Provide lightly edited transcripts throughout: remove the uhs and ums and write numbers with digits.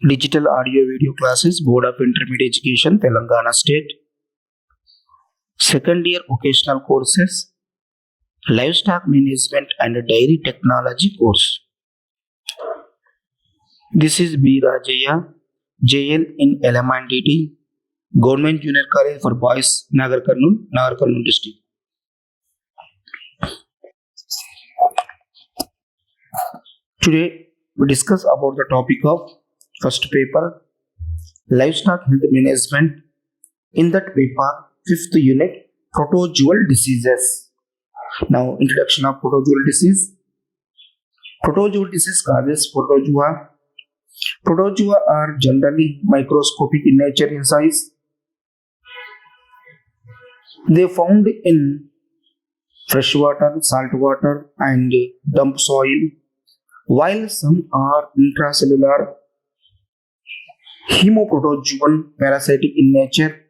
Digital audio video classes, Board of Intermediate Education, Telangana State. Second year vocational courses, Livestock Management and Dairy Technology course. This is B. Rajaya, JL in LMNDT, Government Junior College for Boys, Nagar Karnool district. Today we discuss about the topic of first paper, Livestock Health Management. In that paper, fifth unit, Protozoal Diseases. Now, introduction of protozoal disease. Protozoal disease causes protozoa. Protozoa are generally microscopic in nature in size. They are found in freshwater, saltwater, and damp soil, while some are intracellular, hemoprotozoan parasitic in nature.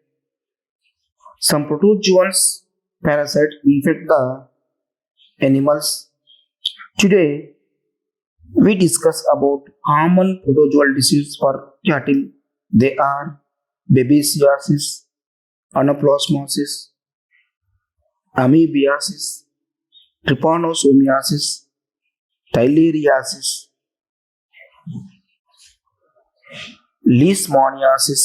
Some protozoans parasites infect the animals. Today, we discuss about common protozoal disease for cattle. They are babesiosis, anaplasmosis, amoebiasis, trypanosomiasis, theileriosis, leishmaniasis.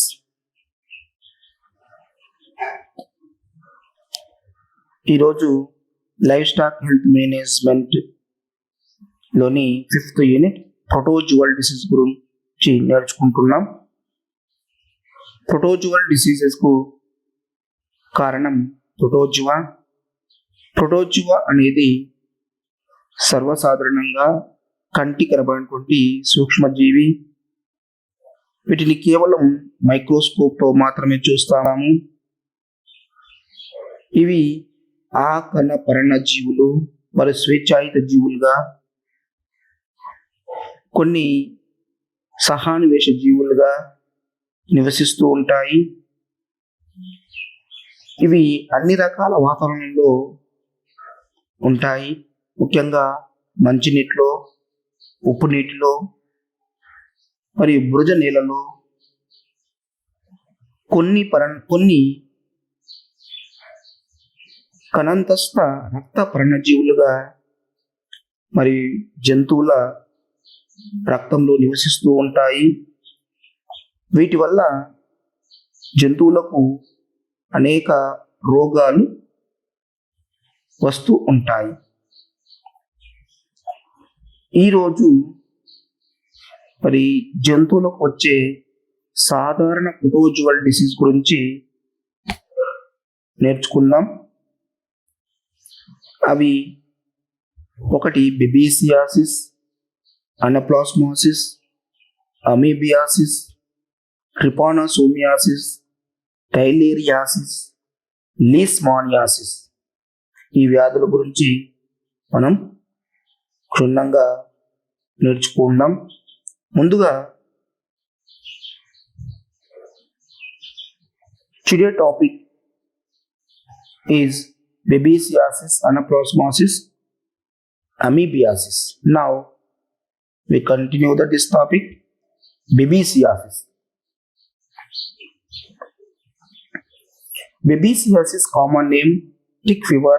ఈరోజు live stock health management లోని fifth unit ప్రొటోజువల్ disease గురించి నేర్చుకుంటున్నాం. ప్రొటోజువల్ diseases కు కారణం ప్రొటోజువా. ప్రొటోజువా అనేది సర్వసాధారణంగా కంటికి కనబడినటువంటి సూక్ష్మజీవి. వీటిని కేవలం మైక్రోస్కోప్తో మాత్రమే చూస్తాము. ఇవి ఆకణ పర్ణజీవులు మరియు స్వేచ్ఛాయుత జీవులుగా, కొన్ని సహానువేష జీవులుగా నివసిస్తూ ఉంటాయి. ఇవి అన్ని రకాల వాతావరణంలో ఉంటాయి. ముఖ్యంగా మంచినీటిలో, ఉప్పు నీటిలో మరియు బురద నీళ్ళలో, కొన్ని కణంతస్థ రక్త పర్ణజీవులుగా మరి జంతువుల రక్తంలో నివసిస్తూ ఉంటాయి. వీటి వల్ల జంతువులకు అనేక రోగాలు వస్తూ ఉంటాయి. ఈరోజు మరి జంతువులకు వచ్చే సాధారణ ప్రొటోజువల్ డిసీజ్ గురించి నేర్చుకుందాం. అవి ఒకటి బెబీసియాసిస్, అనప్లాస్మోసిస్, అమీబియాసిస్, ట్రిపానోసోమియాసిస్, టైలేరియాసిస్, లీష్మానియాసిస్. ఈ వ్యాధుల గురించి మనం క్షుణ్ణంగా నేర్చుకుందాం. ముందుగా today topic is babesiosis, anaplasmosis, amoebiasis. Now we continue this topic, babesiosis. Babesiosis common name, tick fever,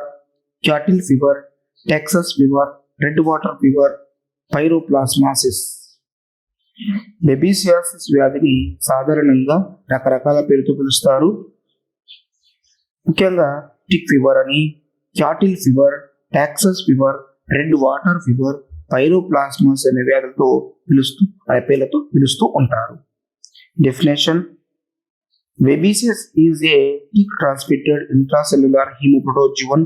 cattle fever, Texas fever, red water fever, pyroplasmosis. Babesiasis వ్యాధిని సాధారణంగా రకరకాల పేరుతో పిలుస్తారు. ముఖ్యంగా టిక్ ఫీవర్ అని, cattle fever, Texas fever, red water fever, pyroplasmosis అనే వ్యాధులతో పేర్లతో పిలుస్తూ ఉంటారు. Definition: babesiosis is a tick transmitted intracellular haemoprotozoan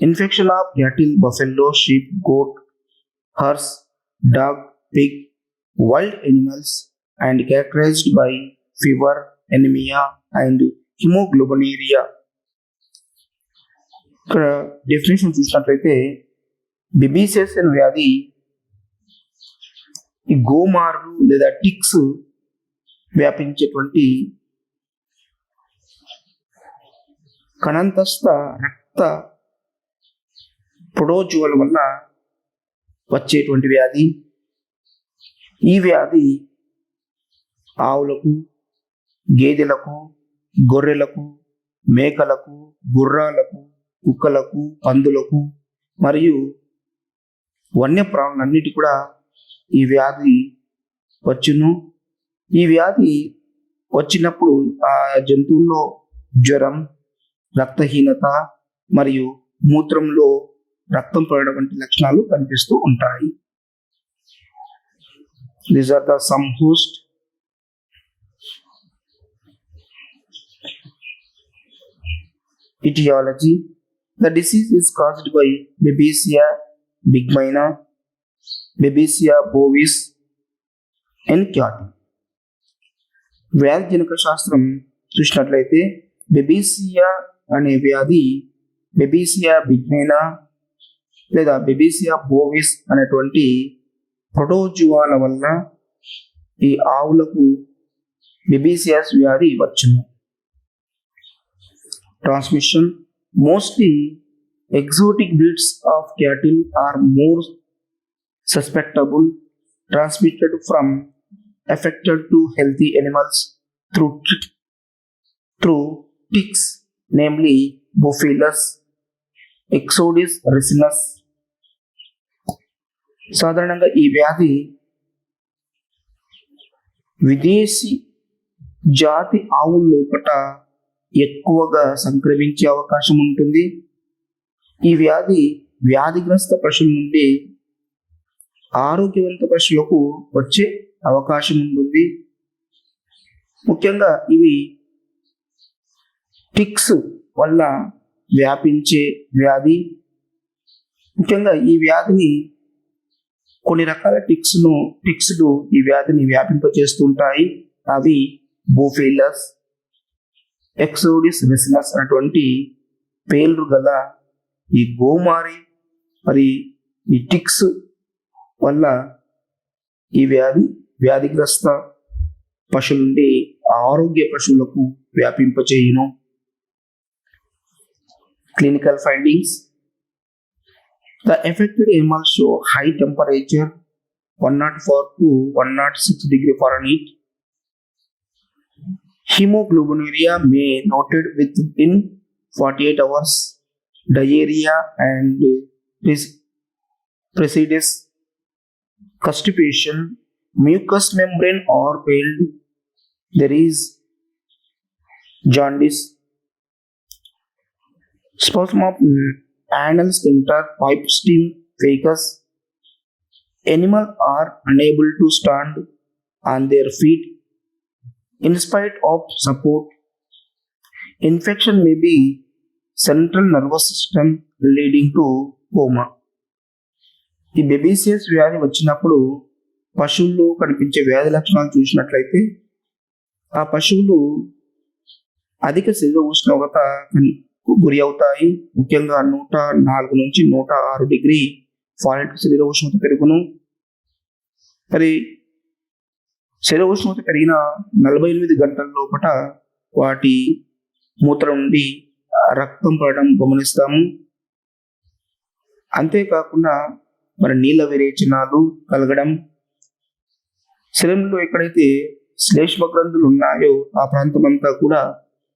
infection of cattle, buffalo, sheep, goat, horse, dog, pig, wild animals and characterised by fever, anaemia and haemoglobinuria. ఇక్కడ definition చూసినట్లయితే బెబీసియస్ అనే వ్యాధి ఈ గోమార్లు లేదా టిక్స్ వ్యాపించేటువంటి కణంతస్థ రక్త ప్రొటోజువల్ వల్ల వచ్చేటువంటి వ్యాధి. ఈ వ్యాధి ఆవులకు, గేదెలకు, గొర్రెలకు, మేకలకు, గుర్రాలకు, కుక్కలకు, పందులకు మరియు వన్యప్రాణులన్నిటి కూడా ఈ వ్యాధి వచ్చును. ఈ వ్యాధి వచ్చినప్పుడు ఆ జంతువుల్లో జ్వరం, రక్తహీనత మరియు మూత్రంలో రక్తం పడడం వంటి లక్షణాలు కనిపిస్తూ ఉంటాయి. These are the some host. Etiology. The disease is caused by Babesia bigmina, Babesia bovis, and cattle. వ్యాధి జనక శాస్త్రం చూసినట్లయితే బెబీసియా అనే వ్యాధి బెబీసియా బిగ్మైనా లేదా బెబీసియా బోవిస్ అనేటువంటి ప్రోటోజువాల వల్ల ఈ ఆవులకు బెబీసియాస్ వ్యాధి వచ్చును. Transmission. Mostly exotic breeds of cattle are more susceptible transmitted from affected to healthy animals through ticks, namely Bophelis, Exodus ricinus. సాధారణంగా ఈ వ్యాధి విదేశీ జాతి ఆవుల లోపట ఎక్కువగా సంక్రమించే అవకాశం ఉంటుంది. ఈ వ్యాధి వ్యాధిగ్రస్త పశువుల నుండి ఆరోగ్యవంత పశువులకు వచ్చే అవకాశం ఉంటుంది. ముఖ్యంగా ఇవి టిక్స్ వల్ల వ్యాపించే వ్యాధి. ముఖ్యంగా ఈ వ్యాధిని కొన్ని రకాల టిక్స్లు ఈ వ్యాధిని వ్యాపింపచేస్తుంటాయి. అవి బోఫిలస్, ఎక్సోడిస్ రిసినస్ అటువంటి పేర్లు గల ఈ గోమారి మరి ఈ టిక్స్ వల్ల ఈ వ్యాధిగ్రస్త పశువుల నుండి ఆరోగ్య పశువులకు వ్యాపింపచేయును. Clinical findings. The affected animals show high temperature 104 to 106 degree Fahrenheit. Hemoglobinuria may noted within 48 hours. Diarrhea and presides constipation, mucous membrane or paled. There is jaundice. Spasm of anal sphincter, pipe stem, ficus. Animals are unable to stand on their feet in spite of support. Infection may be central nervous system leading to coma. ఈ బెబీసియస్ వ్యాధి వచ్చినప్పుడు పశువుల్లో కనిపించే వ్యాధి లక్షణాలు చూసినట్లయితే ఆ పశువులు అధిక శరీర ఉష్ణోగ్రత గురి అవుతాయి. ముఖ్యంగా 104 నుంచి 106 డిగ్రీ ఫారెన్హీట్ శరీర ఉష్ణోగ్రత పెరుగును. మరి శరీర ఉష్ణోగ్రత పెరిగిన 48 గంటల లోపల వాటి మూత్రం నుండి రక్తం పడడం గమనిస్తాము. అంతేకాకుండా మరి నీళ్ళ విరేచనాలు కలగడం, శరీరంలో ఎక్కడైతే శ్లేష్మ గ్రంథులు ఉన్నాయో ఆ ప్రాంతం అంతా కూడా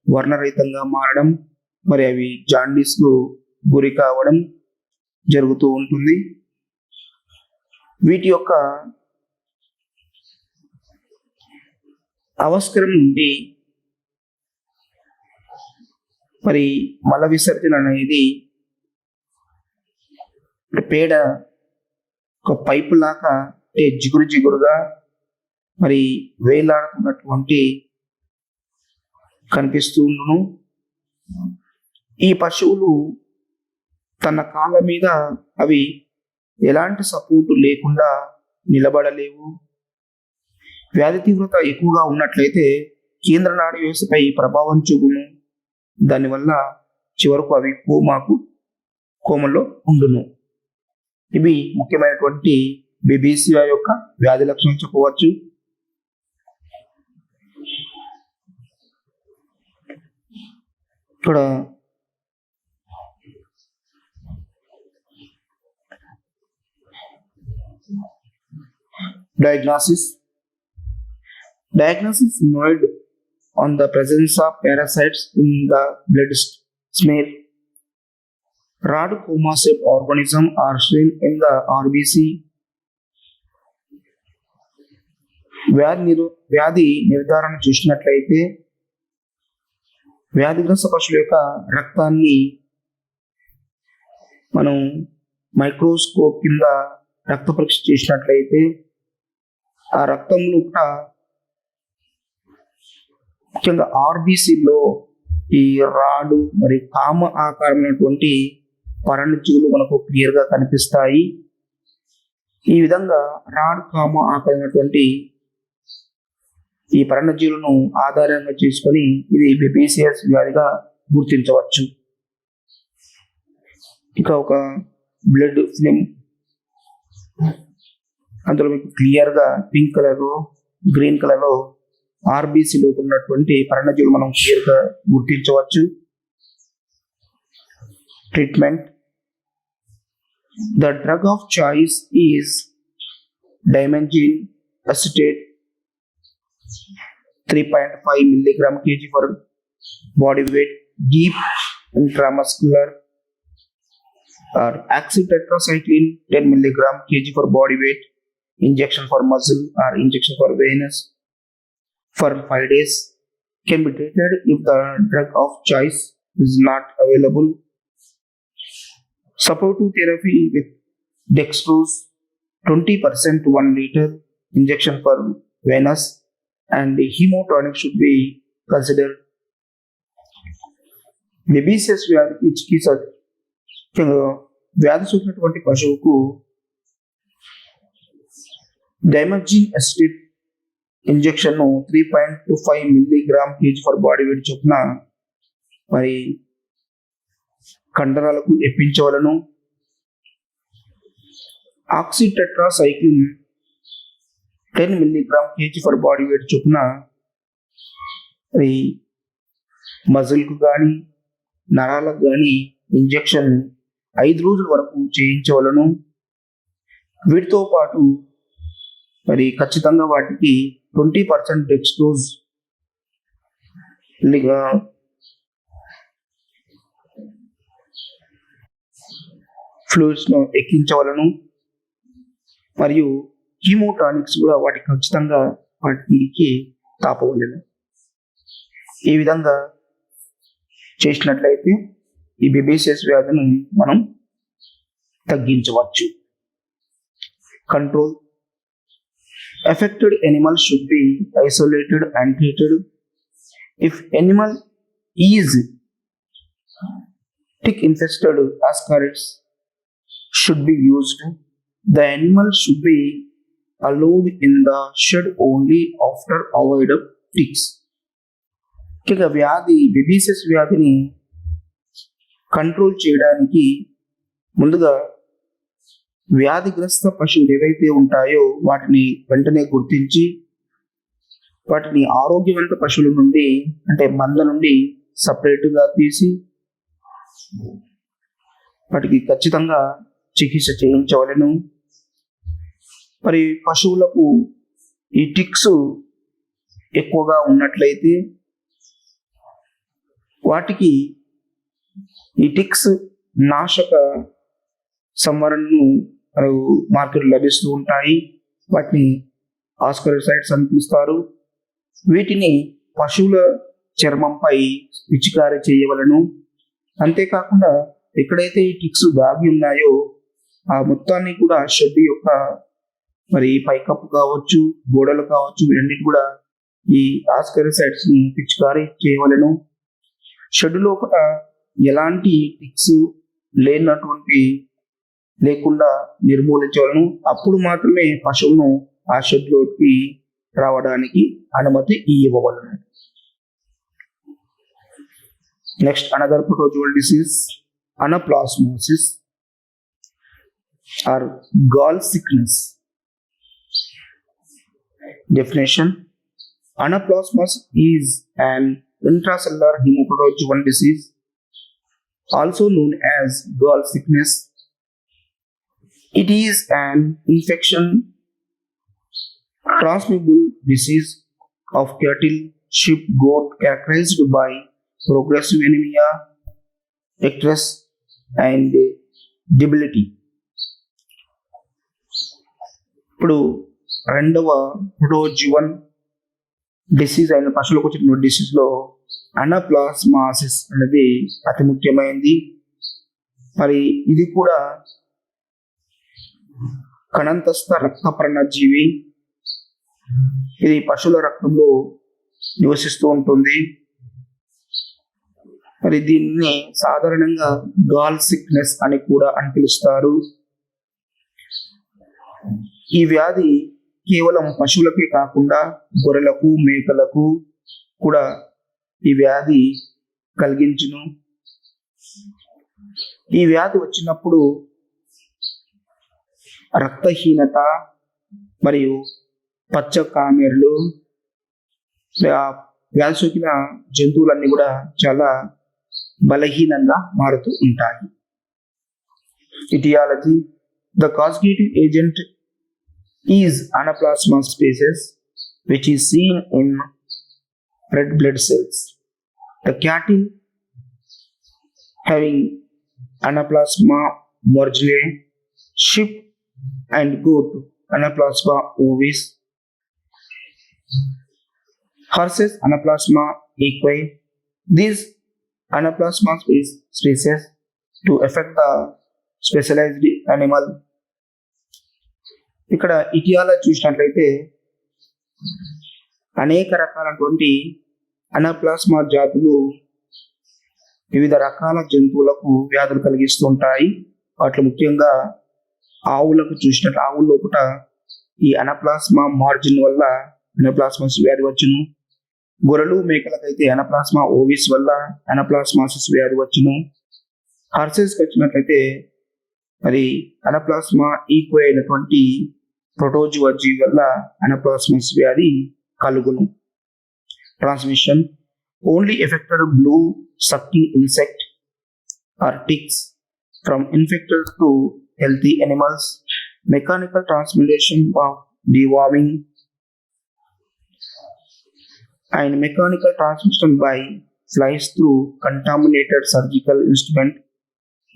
వర్ణరహితంగా మారడం, మరి అవి జాండీస్ కు గురి కావడం జరుగుతూ ఉంటుంది. వీటి యొక్క అవస్కరం నుండి మరి మల విసర్జన అనేది పేడ ఒక పైపు లాగా జిగురుగా మరి వేలాడుతున్నటువంటి కనిపిస్తుండును. ఈ పశువులు తన కాళ్ళ మీద అవి ఎలాంటి సపోర్టు లేకుండా నిలబడలేవు. వ్యాధి తీవ్రత ఎక్కువగా ఉన్నట్లయితే కేంద్ర నాడీ వ్యవస్థపై ప్రభావం చూపును. దానివల్ల చివరకు అవి కోమలో ఉండును. ఇవి ముఖ్యమైనటువంటి బెబీసియా యొక్క వ్యాధి లక్షణం చెప్పవచ్చు. ఇక్కడ diagnosis. Diagnosis made on the presence of parasites in the blood smear. Rhabdomyoseph organism are seen in the RBC. వ్యాధి నిర్ధారణ చూసినట్లయితే వ్యాధిగ్రస్త పశువుల యొక్క రక్తాన్ని మనం మైక్రోస్కోప్ కింద రక్త పరీక్ష చేసినట్లయితే ఆ రక్తంలో కూడా ముఖ్యంగా ఆర్బీసీలో ఈ రాడు మరి కామ ఆకారమైనటువంటి పరాన్నజీవులు మనకు క్లియర్గా కనిపిస్తాయి. ఈ విధంగా రాడ్ కామ ఆకారమైనటువంటి ఈ పరాన్నజీవులను ఆధారంగా చేసుకొని ఇది బెబీసియస్ వ్యాధిగా గుర్తించవచ్చు. ఇక ఒక బ్లడ్ ఫిలిం అందులో మీకు క్లియర్గా పింక్ కలర్లో గ్రీన్ కలర్లో ఆర్బీసీ లోపల ఉన్నటువంటి పరాన్నజీవులు మనం క్లియర్గా గుర్తించవచ్చు. Treatment. The drug of choice is diminazene acetate 3.5 milligram kg for body weight, deep intramuscular, or oxytetracycline 10 milligram kg for body weight, injection for muscle or injection for venous for 5 days. Can be treated if the drug of choice is not available. Supportive therapy with dextrose 20% to 1 liter, injection for venous, and hemotonic should be considered. Babesiosis వ్యాధికి చికిత్స వ్యాధి సోకినటువంటి పశువుకు diminazene acetate injection 3.25 milligram KG for body weight చొప్పున మరి కండరాలకు ఎప్పించవలను. Oxytetracycline 10 milligram kg for body weight చొప్పున అది మజిల్కు కానీ నరాలకు కానీ ఇంజెక్షన్ 5 రోజుల వరకు చేయించవలను. వీటితో పాటు మరి ఖచ్చితంగా వాటికి 20% డెక్స్ట్రోజ్ ఫ్లూయిడ్స్ను ఎక్కించవలను. మరియు హీమోటానిక్స్ కూడా వాటికి ఖచ్చితంగా వాటికి తాపవలను. ఈ విధంగా చేసినట్లయితే ఈ బెబీసియస్ వ్యాధిని మనం తగ్గించవచ్చు. Control. Affected animals should be isolated and treated. If animal is tick infested, ascarids should be used. The animal should be allowed in the shed only after avoid of ticks. ఇక వ్యాధి బెబీసియస్ వ్యాధిని కంట్రోల్ చేయడానికి ముందుగా వ్యాధిగ్రస్త పశువులు ఏవైతే ఉంటాయో వాటిని వెంటనే గుర్తించి వాటిని ఆరోగ్యవంత పశువుల నుండి అంటే మంద నుండి సపరేట్గా తీసి వాటికి ఖచ్చితంగా చికిత్స చేయించవలను. మరి పశువులకు ఈ టిక్స్ ఎక్కువగా ఉన్నట్లయితే వాటికి ఈ టిక్స్ నాశక సంవరణను మార్కెట్ లభిస్తూ ఉంటాయి. వాటిని ఆస్కరిసైడ్స్ అని పిలుస్తారు. వీటిని పశువుల చర్మంపై పిచికారీ చేయవలను. అంతేకాకుండా ఎక్కడైతే ఈ టిక్స్ దాగి ఉన్నాయో ఆ మొత్తాన్ని కూడా షెడ్ యొక్క మరి పైకప్పు కావచ్చు గోడలు కావచ్చు వీటన్నిటి కూడా ఈ ఆస్కరిసైడ్స్ ని పిచికారీ చేయవలను. షెడ్ లోపల ఎలాంటి టిక్స్ లేకుండా నిర్మూలించవలను. అప్పుడు మాత్రమే పశువును ఆ షెడ్ లోకి రావడానికి అనుమతి ఇవ్వవలను. Next another protozoal disease, anaplasmosis or gall sickness. Definition: Anaplasmosis is an intracellular hemoprotozoal disease, also known as gall sickness. It is an infection transmissible disease of cattle, sheep, goat characterized by progressive anemia, icterus, and debility. ఇప్పుడు రెండవ ప్రోటోజువన్ disease అయిన పశువులకు వచ్చిన డిసీజ్లో అనప్లాస్మాసిస్ అనేది అతి ముఖ్యమైనది. మరి ఇది కూడా కణంతస్థ రక్త పర్ణజీవి. ఇది పశువుల రక్తంలో నివసిస్తూ ఉంటుంది. మరి దీన్ని సాధారణంగా గాల్ సిక్నెస్ అని కూడా అని పిలుస్తారు. ఈ వ్యాధి కేవలం పశువులకే కాకుండా గొర్రెలకు, మేకలకు కూడా ఈ వ్యాధి కలిగించును. ఈ వ్యాధి వచ్చినప్పుడు రక్తహీనత మరియు పచ్చ కామెర్లు, వ్యాధి సోకిన జంతువులన్నీ కూడా చాలా బలహీనంగా మారుతూ ఉంటాయి. Aetiology: the causative agent is anaplasma species which is seen in red blood cells. The cattle having anaplasma marginae, sheep and goat anaplasma ovis, horses anaplasma equi. These anaplasma species to affect the specialized animal. ఇక్కడ etiology చూసినట్లయితే అనేక రకాలైనటువంటి అనప్లాస్మా జాతులు వివిధ రకాల జంతువులకు వ్యాధులు కలిగిస్తుంటాయి. వాటిలో ముఖ్యంగా ఆవులకు చూసినట్లు ఆవుల లోపల ఈ అనప్లాస్మా మార్జిన్ వల్ల అనప్లాస్మాసిస్ వ్యాధి వచ్చును. గొర్రెలు, మేకలకైతే అనప్లాస్మా ఓవిస్ వల్ల అనప్లాస్మాసిస్ వ్యాధి వచ్చును. హార్సెస్కి వచ్చినట్లయితే మరి అనప్లాస్మా ఈక్వై అయినటువంటి ప్రోటోజువా జీవి వల్ల అనప్లాస్మాసిస్ వ్యాధి కలుగును. Transmission: only affected blood sucking insect or ticks from infected to healthy animals. Mechanical transmission of deworming and mechanical transmission by flies through contaminated surgical instrument.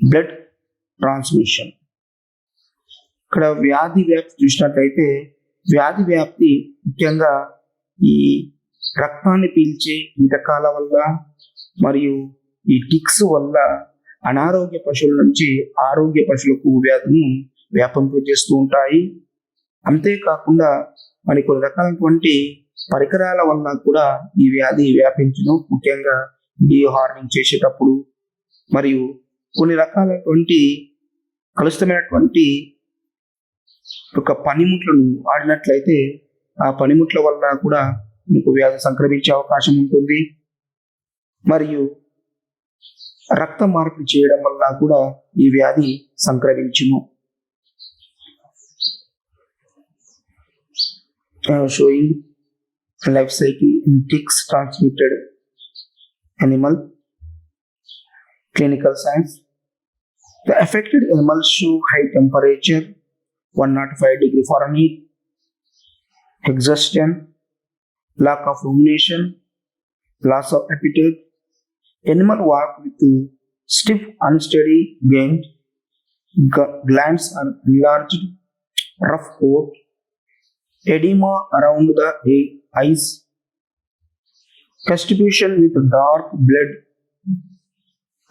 Blood transmission. ఇక్కడ వ్యాధి వ్యాప్తి చూసినట్లయితే వ్యాధి వ్యాప్తి ముఖ్యంగా ఈ రక్తాన్ని పీల్చే కీటకాల వల్ల మరియు ఈ టిక్స్ వల్ల అనారోగ్య పశువుల నుంచి ఆరోగ్య పశువులకు వ్యాధిని వ్యాపింపజేస్తూ ఉంటాయి. అంతేకాకుండా మరి కొన్ని రకాలైనటువంటి పరికరాల వల్ల కూడా ఈ వ్యాధి వ్యాపించును. ముఖ్యంగా డీహార్నింగ్ చేసేటప్పుడు మరియు కొన్ని రకాలైనటువంటి కలుషితమైనటువంటి ఒక పనిముట్లను వాడినట్లయితే ఆ పనిముట్ల వల్ల కూడా మీకు వ్యాధి సంక్రమించే అవకాశం ఉంటుంది. మరియు రక్త మార్పిడి చేయడం వల్ల కూడా ఈ వ్యాధి సంక్రమించును. Showing life cycle in ticks transmitted animal. Clinical signs: the affected animals show high temperature 105 degree Fahrenheit, exhaustion, lack of rumination, loss of appetite. Animal walk with stiff unsteady gait, glands are enlarged, rough coat, edema around the eyes, constipation with dark blood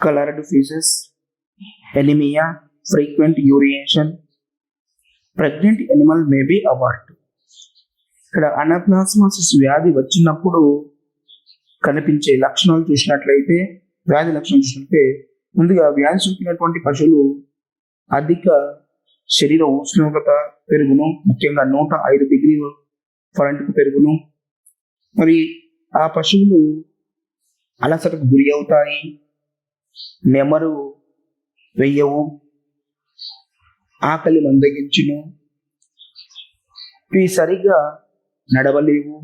colored faces, anemia, frequent urination. Pregnant animal may be aborted. ఇక్కడ అనప్లాస్మాసిస్ వ్యాధి వచ్చినప్పుడు కనిపించే లక్షణాలు చూసినట్లయితే ముందుగా వ్యాధి సోకినటువంటి పశువులు అధిక శరీర ఉష్ణోగ్రత పెరుగును. ముఖ్యంగా 105 డిగ్రీ ఫారెన్హీట్ పెరుగును. మరి ఆ పశువులు అలసటకు గురి అవుతాయి, నెమరు వెయ్యవు, ఆకలి మందగించును, ఇవి సరిగ్గా నడవలేవు.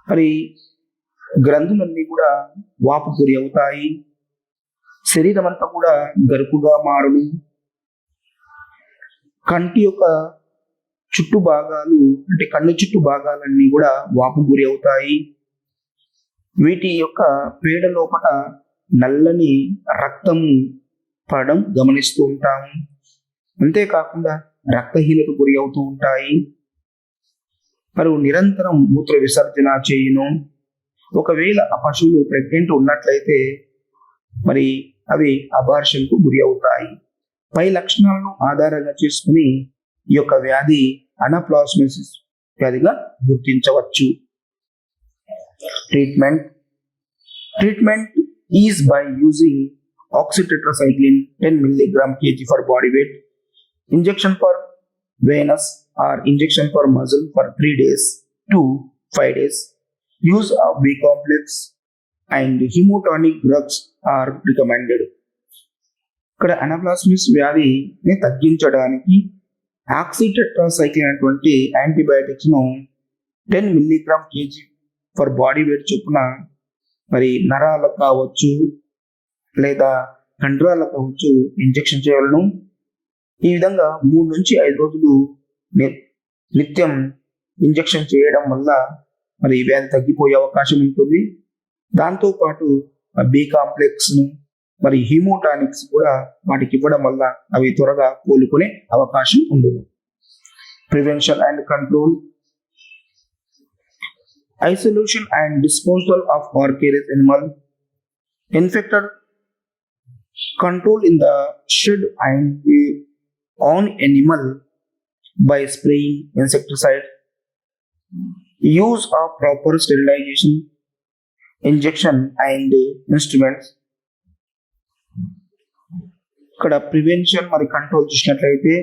మరి గ్రంథులన్నీ కూడా వాపు గురి అవుతాయి, శరీరం అంతా కూడా గరుకుగా మారును, కంటి యొక్క చుట్టు భాగాలు అంటే కన్ను చుట్టు భాగాలన్నీ కూడా వాపు గురి అవుతాయి. వీటి యొక్క పేడ లోపల నల్లని రక్తము పడడం గమనిస్తూ ఉంటాము. అంతేకాకుండా రక్తహీనత గురి అవుతూ ఉంటాయి. మరియు నిరంతరం మూత్ర విసర్జన చేయును. ఒకవేళ ఆ పశువులు ప్రెగ్నెంట్ ఉన్నట్లయితే మరి అవి అబార్షన్కు గురి అవుతాయి. పై లక్షణాలను ఆధారంగా చేసుకుని ఈ యొక్క వ్యాధి అనప్లాస్మోసిస్ వ్యాధిగా గుర్తించవచ్చు. Treatment is by using oxytetracycline 10 mg/kg for body weight, injection for venous or injection for muscle for 3 days to 5 days. Use of B complex and hemotonic drugs are recommended. ఇక్కడ అనప్లాస్మిస్ వ్యాధిని తగ్గించడానికి ఆక్సిటెట్రాసైక్లిన్ అనేటువంటి యాంటీబయాటిక్స్ ను 10 mg/kg for body weight చొప్పున మరి నరాలకు కావచ్చు లేదా కండరాలకు కావచ్చు ఇంజెక్షన్ చేయవలను. ఈ విధంగా 3 నుంచి 5 రోజులు నిత్యం ఇంజెక్షన్ చేయడం వల్ల మరి ఈ వ్యాధి తగ్గిపోయే అవకాశం ఉంటుంది. దాంతోపాటు బి కాంప్లెక్స్ మరి హిమోటానిక్స్ కూడా వాటికి ఇవ్వడం వల్ల అవి త్వరగా కోలుకునే అవకాశం ఉండదు. Prevention and control. Isolation and disposal of carcass animal. Infected control in the shed and on animal by spraying insecticide. Use of proper sterilization, injection and instruments. ఇక్కడ ప్రివెన్షన్ మరి కంట్రోల్ చూసినట్లయితే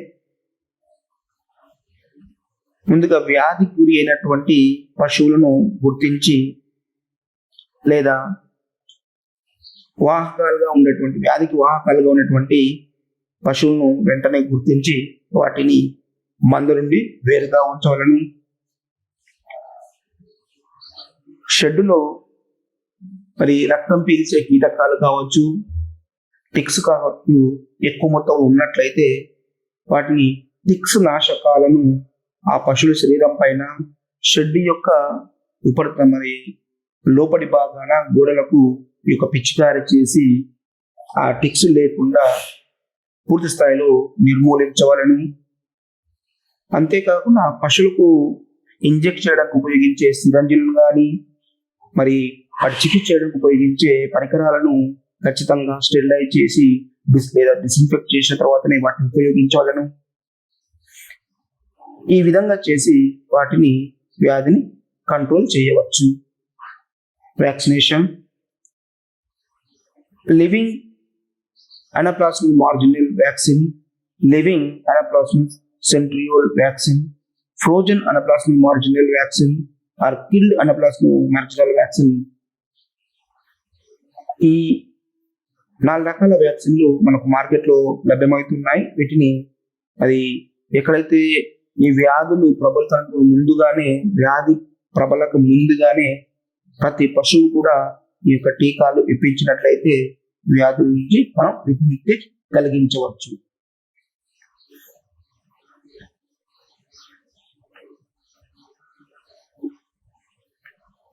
ముందుగా వ్యాధి గురి అయినటువంటి పశువులను గుర్తించి లేదా వ్యాధికి వాహకాలుగా ఉన్నటువంటి పశువులను వెంటనే గుర్తించి వాటిని మంద నుండి వేరుగా ఉంచవలను. షెడ్డులో మరి రక్తం పీల్చే కీటకాలు కావచ్చు, టిక్స్ కావచ్చు ఎక్కువ మొత్తం ఉన్నట్లయితే వాటిని టిక్స్ నాశకాలను ఆ పశువుల శరీరం పైన షెడ్ యొక్క ఉపరిత మరి లోపలి భాగాన గోడలకు ఈ యొక్క పిచికారి చేసి ఆ టిక్స్ లేకుండా పూర్తి స్థాయిలో నిర్మూలించవలను. అంతేకాకుండా పశువులకు ఇంజెక్ట్ చేయడానికి ఉపయోగించే సిరంజిలను కానీ మరి వాటి చికిత్స చేయడానికి ఉపయోగించే పరికరాలను ఖచ్చితంగా స్టెరిలైజ్ చేసి లేదా డిస్ఇన్ఫెక్ట్ చేసిన తర్వాతనే వాటిని ఉపయోగించవలను. ఈ విధంగా చేసి వాటిని వ్యాధిని కంట్రోల్ చేయవచ్చు. Vaccination. Living anaplasmic marginal vaccine, living anaplasmic centriole vaccine, frozen anaplasmic marginal vaccine or killed anaplasmic marginal vaccine. ఈ 4 రకాల వ్యాక్సిన్లు మనకు మార్కెట్లో లభ్యమవుతున్నాయి. వీటిని అది ఎక్కడైతే ఈ వ్యాధులు ప్రబలతకు ముందుగానే వ్యాధి ప్రబలకు ముందుగానే ప్రతి పశువు కూడా ఈ యొక్క టీకాలు ఇప్పించినట్లయితే వ్యాధుల నుంచి మనం విముక్తి కలిగించవచ్చు.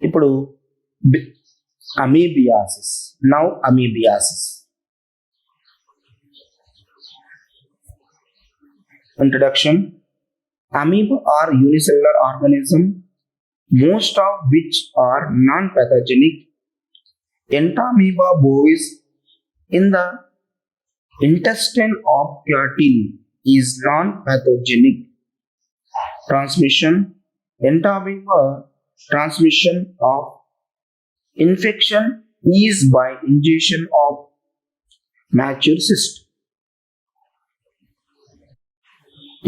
ఇప్పుడు amoebiasis. Now amoebiasis. Introduction. Amoeba are unicellular organisms, most of which are non-pathogenic. Entamoeba bovis in the intestine of cattle is non-pathogenic. Transmission. Entamoeba transmission of infection is by ingestion of mature cyst.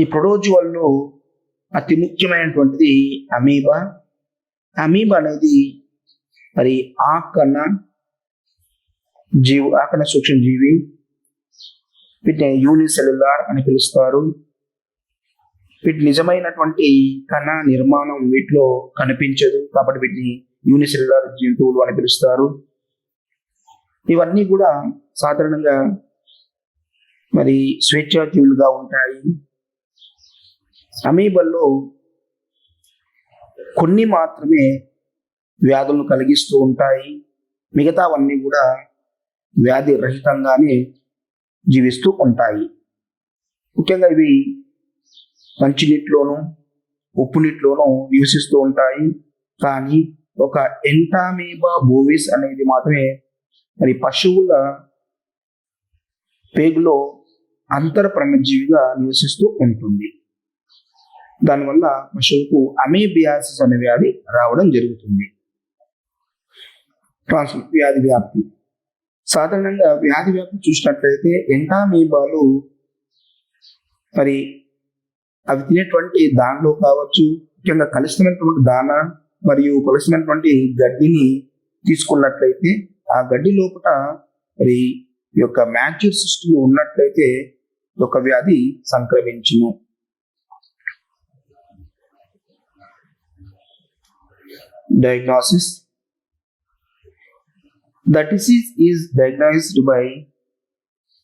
ఈ ప్రోటోజువల్లో అతి ముఖ్యమైనటువంటిది amoeba. Amoeba అనేది మరి ఆకణ సూక్ష్మజీవి. వీటిని unicellular అని పిలుస్తారు. వీటి నిజమైనటువంటి కణ నిర్మాణం వీటిలో కనిపించదు కాబట్టి వీటిని యూనిసెల్యులార్ జంతువులు అని పిలుస్తారు. ఇవన్నీ కూడా సాధారణంగా మరి స్వేచ్ఛాజీవులుగా ఉంటాయి. అమీబాల్లో కొన్ని మాత్రమే వ్యాధులను కలిగిస్తూ ఉంటాయి, మిగతావన్నీ కూడా వ్యాధి రహితంగానే జీవిస్తూ ఉంటాయి. ముఖ్యంగా ఇవి మంచినీటిలోను ఉప్పు నీటిలోనూ నివసిస్తూ ఉంటాయి. కానీ ఒక ఎంటామీబా బోవిస్ అనేది మాత్రమే మరి పశువుల పేగులో అంతర ప్రాణజీవిగా నివసిస్తూ ఉంటుంది. దానివల్ల పశువుకు అమీబియాసిస్ అనే వ్యాధి రావడం జరుగుతుంది. వ్యాధి వ్యాప్తి, సాధారణంగా వ్యాధి వ్యాప్తి చూసినట్లయితే ఎంటామీబాలు మరి అవి తినేటువంటి దానిలో కావచ్చు, ముఖ్యంగా కలుషితమైనటువంటి దాన మరియు కలుషితమైనటువంటి గడ్డిని తీసుకున్నట్లయితే ఆ గడ్డి లోపల మరి ఈ యొక్క మ్యాచ్యూర్ సిస్టమ్ ఉన్నట్లయితే ఒక వ్యాధి సంక్రమించును. Diagnosis. The disease is diagnosed by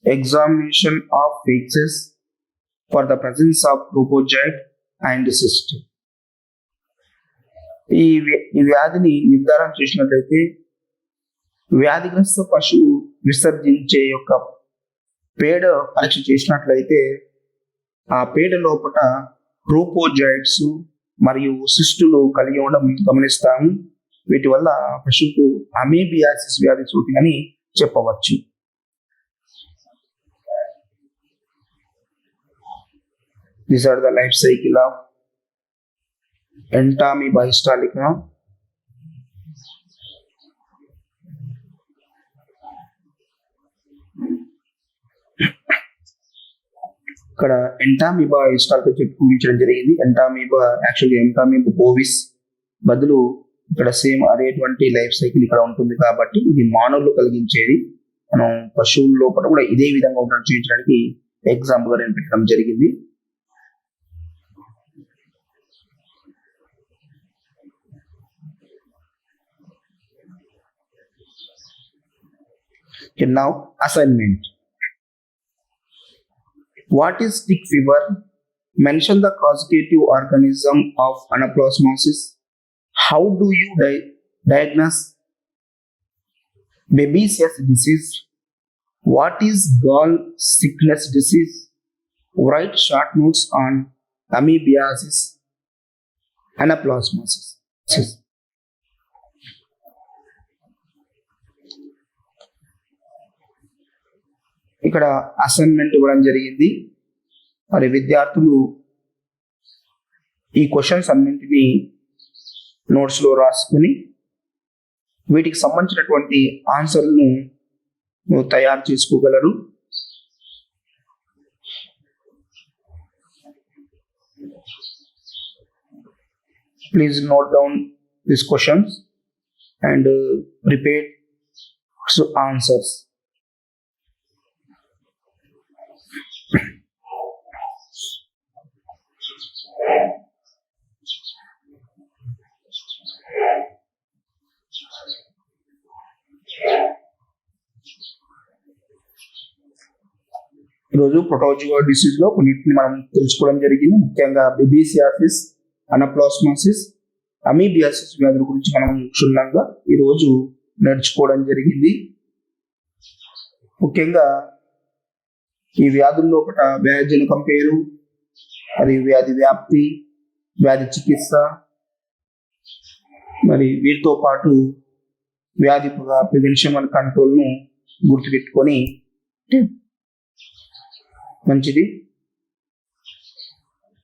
examination of feces for the presence of trophozoite and cyst. ఈ వ్యాధిని నిర్ధారణ చేసినట్లయితే వ్యాధిగ్రస్త పశువు విసర్జించే యొక్క పేడ పరీక్ష చేసినట్లయితే ఆ పేడ లోపల ట్రోపోజాయిడ్స్ మరియు సిస్టులు కలిగి ఉండడం గమనిస్తాము. వీటి వల్ల పశువుకు అమీబియాసిస్ వ్యాధి సోకిందని చెప్పవచ్చు. These are the life cycle of Entamoeba histolytica. ఇక్కడ ఎంటామీబా హిస్టాలికా చూపించడం జరిగింది. ఎంటామీబా యాక్చువల్లీ ఎంటామీబా బోవిస్ బదులు ఇక్కడ సేమ్ అదేటువంటి లైఫ్ సైకిల్ ఇక్కడ ఉంటుంది కాబట్టి ఇది మానవులు కలిగించేది. మనం పశువుల లోపల కూడా ఇదే విధంగా ఉండడం చూపించడానికి ఎగ్జాంపుల్ గా నేను పెట్టడం జరిగింది. Now assignment. What is tick fever? Mention the causative organism of anaplasmosis. How do you diagnose babesiosis disease? What is gall sickness disease? Write short notes on amoebiasis, anaplasmosis. ఇక్కడ అసైన్మెంట్ ఇవ్వడం జరిగింది. మరి విద్యార్థులు ఈ క్వశ్చన్స్ అన్నింటినీ నోట్స్లో రాసుకుని వీటికి సంబంధించినటువంటి ఆన్సర్లను తయారు చేసుకోగలరు. Please note down this questions and prepare answers. ఈరోజు ప్రోటోజువా డిసీజ్ లో కొన్నిటిని మనం తెలుసుకోవడం జరిగింది. ముఖ్యంగా బేబీసియాసిస్, అనప్లాస్మోసిస్, అమీబియాసిస్ వ్యాధుల గురించి మనం క్షుణ్ణంగా ఈరోజు నేర్చుకోవడం జరిగింది. ముఖ్యంగా ఈ వ్యాధుల లోపల వ్యాధిజనకం పేరు, మరి వ్యాధి వ్యాప్తి, వ్యాధి చికిత్స, మరి వీటితో పాటు వ్యాధి ప్రివెన్షన్ అండ్ కంట్రోల్ను గుర్తుపెట్టుకొని మంచిది.